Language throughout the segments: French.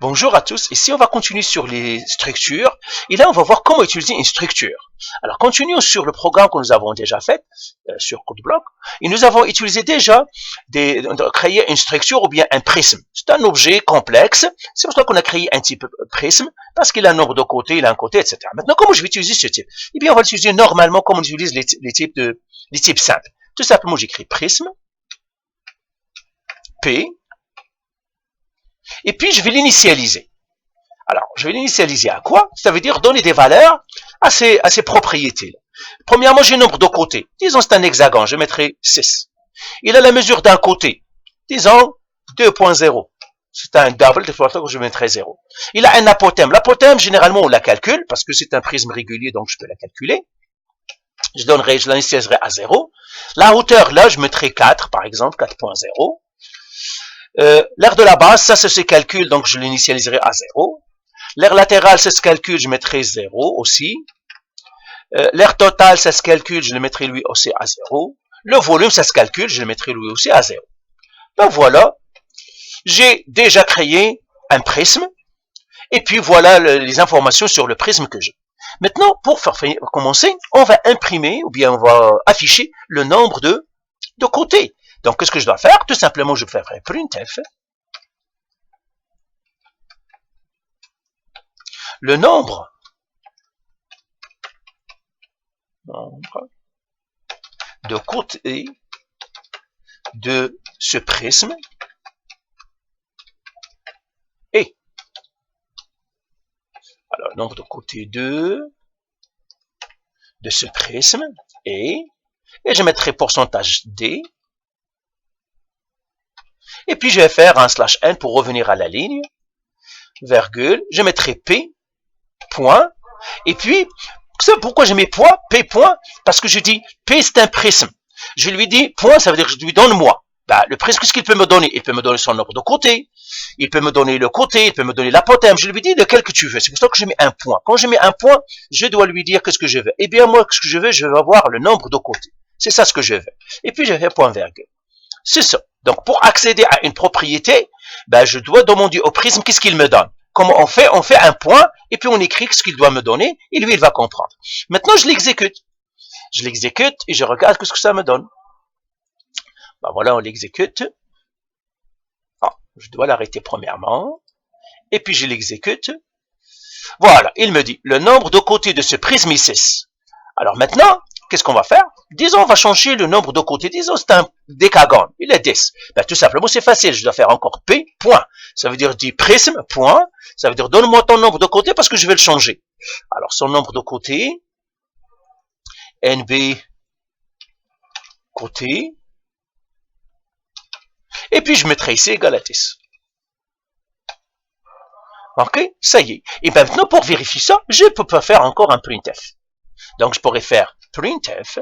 Bonjour à tous, ici on va continuer sur les structures et là on va voir comment utiliser une structure. Alors continuons sur le programme que nous avons déjà fait sur CodeBlock et nous avons utilisé déjà créer une structure ou bien un prisme. C'est un objet complexe, c'est pour ça qu'on a créé un type prisme parce qu'il a un nombre de côtés, il a un côté, etc. Maintenant comment je vais utiliser ce type? Eh bien on va l'utiliser normalement comme on utilise les types simples. Tout simplement j'écris prisme, P, et puis je vais l'initialiser. Alors, je vais l'initialiser à quoi? Ça veut dire donner des valeurs à ces propriétés. Premièrement, j'ai un nombre de côtés. Disons c'est un hexagone, je mettrai 6. Il a la mesure d'un côté. Disons 2.0. C'est un double, de fois je mettrai 0. Il a un apothème. L'apothème, généralement, on la calcule, parce que c'est un prisme régulier, donc je peux la calculer. Je l'initialiserai à 0. La hauteur, là, je mettrai 4, par exemple, 4.0. L'aire de la base, ça se calcule, donc je l'initialiserai à 0. L'aire latérale, ça se calcule, je mettrai 0 aussi. L'aire totale, ça se calcule, je le mettrai lui aussi à 0. Le volume, ça se calcule, je le mettrai lui aussi à 0. Donc voilà, j'ai déjà créé un prisme. Et puis voilà les informations sur le prisme que j'ai. Maintenant, pour commencer, on va imprimer ou bien on va afficher le nombre de côtés. Donc, qu'est-ce que je dois faire? Tout simplement, je vais faire printf. Le nombre de côtés de ce prisme est. Alors, nombre de côtés de ce prisme est. Et je mettrai pourcentage D. Et puis, je vais faire un /n pour revenir à la ligne. Virgule. Je mettrai P. Point. Et puis, pourquoi je mets point, P point? Parce que je dis, P c'est un prisme. Je lui dis, point, ça veut dire que je lui donne moi. Ben, le prisme, qu'est-ce qu'il peut me donner? Il peut me donner son nombre de côtés. Il peut me donner le côté, il peut me donner l'apothème. Je lui dis lequel que tu veux. C'est pour ça que je mets un point. Quand je mets un point, je dois lui dire qu'est-ce que je veux. Eh bien, moi, ce que je veux avoir le nombre de côtés. C'est ça ce que je veux. Et puis, je fais point virgule. C'est ça. Donc, pour accéder à une propriété, ben, je dois demander au prisme qu'est-ce qu'il me donne. Comment on fait? On fait un point, et puis on écrit ce qu'il doit me donner, et lui, il va comprendre. Maintenant, je l'exécute. Je l'exécute, et je regarde ce que ça me donne. Ben voilà, on l'exécute. Ah, je dois l'arrêter premièrement. Et puis, je l'exécute. Voilà, il me dit, le nombre de côtés de ce prisme est 6. Alors maintenant, qu'est-ce qu'on va faire? Disons, on va changer le nombre de côtés. Disons, c'est un décagone. Il est 10. Ben, tout simplement, c'est facile. Je dois faire encore P, point. Ça veut dire du prisme, point. Ça veut dire, donne-moi ton nombre de côtés parce que je vais le changer. Alors, son nombre de côtés, NB côté. Et puis, je mettrai ici égal à 10. OK? Ça y est. Et ben, maintenant, pour vérifier ça, je peux pas faire encore un printf. Donc, je pourrais faire printf.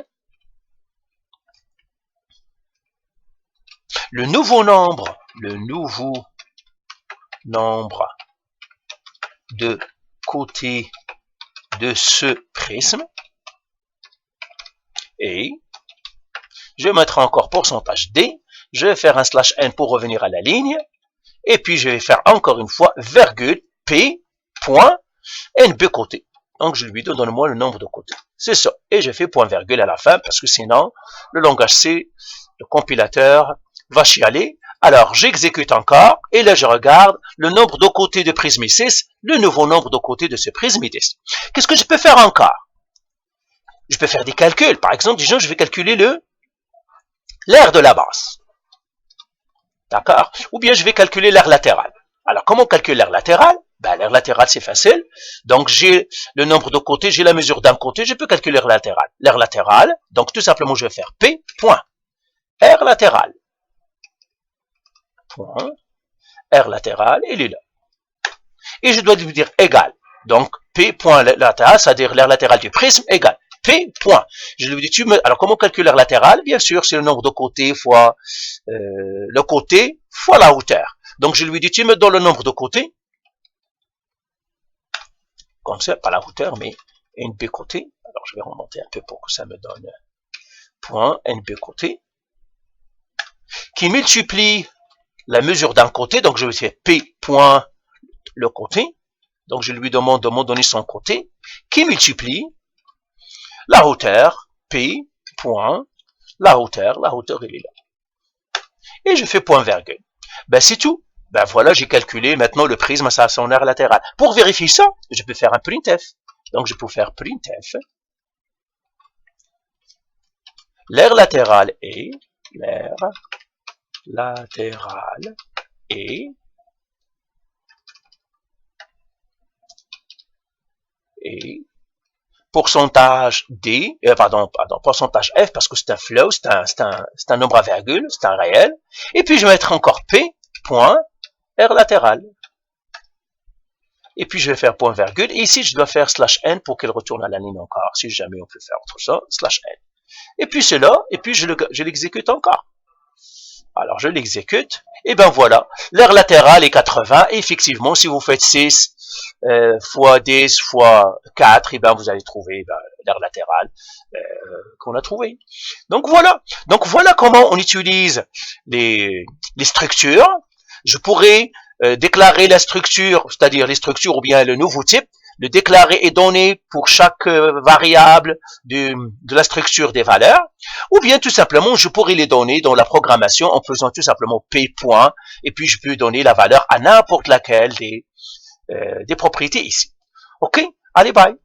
Le nouveau nombre de côtés de ce prisme et je vais mettre encore pourcentage D, je vais faire un /n pour revenir à la ligne et puis je vais faire encore une fois virgule P point NB côté. Donc je lui donne-moi le nombre de côtés. C'est ça. Et je fais point virgule à la fin parce que sinon le langage C, le compilateur, va chialer. Alors, j'exécute encore, et là, je regarde le nombre de côtés de prisme est 6, le nouveau nombre de côtés de ce prisme est 10. Qu'est-ce que je peux faire encore? Je peux faire des calculs. Par exemple, disons, je vais calculer l'aire de la base. D'accord? Ou bien, je vais calculer l'aire latérale. Alors, comment on calcule l'aire latérale? Ben, l'aire latérale, c'est facile. Donc, j'ai le nombre de côtés, j'ai la mesure d'un côté, je peux calculer l'aire latérale. L'aire latérale, donc, tout simplement, je vais faire P, point. Aire latérale. Point. R latéral, il est là. Et je dois lui dire égal. Donc, P point latéral, c'est-à-dire l'aire latérale du prisme, égal. P point. Je lui dis, alors comment calculer l'aire latérale? Bien sûr, c'est le nombre de côtés fois le côté fois la hauteur. Donc, je lui dis, tu me donnes le nombre de côtés. Comme ça, pas la hauteur, mais NB côté. Alors, je vais remonter un peu pour que ça me donne point NB côté. Qui multiplie la mesure d'un côté, donc je vais faire P point le côté, donc je lui demande de me donner son côté, qui multiplie la hauteur, P, point, la hauteur elle est là. Et je fais point virgule. Ben c'est tout. Ben voilà, j'ai calculé maintenant le prisme à son aire latérale. Pour vérifier ça, je peux faire un printf. Donc je peux faire printf. L'aire latérale est, l'aire latérale est, pourcentage D, pourcentage F, parce que c'est un flow, c'est un nombre à virgule, c'est un réel. Et puis je vais mettre encore P, point, R latéral. Et puis je vais faire point virgule. Et ici je dois faire slash N pour qu'elle retourne à la ligne encore. Si jamais on peut faire autre chose, slash N. Et puis c'est là, et puis je l'exécute encore. Alors je l'exécute, et ben voilà, l'aire latérale est 80, et effectivement si vous faites 6 fois 10 fois 4, et ben vous allez trouver l'aire latérale qu'on a trouvé. Donc voilà comment on utilise les structures. Je pourrais déclarer la structure, c'est-à-dire les structures ou bien le nouveau type, le déclarer et donner pour chaque variable de la structure des valeurs, ou bien tout simplement je pourrais les donner dans la programmation en faisant tout simplement P point, et puis je peux donner la valeur à n'importe laquelle des propriétés ici. Ok, allez bye.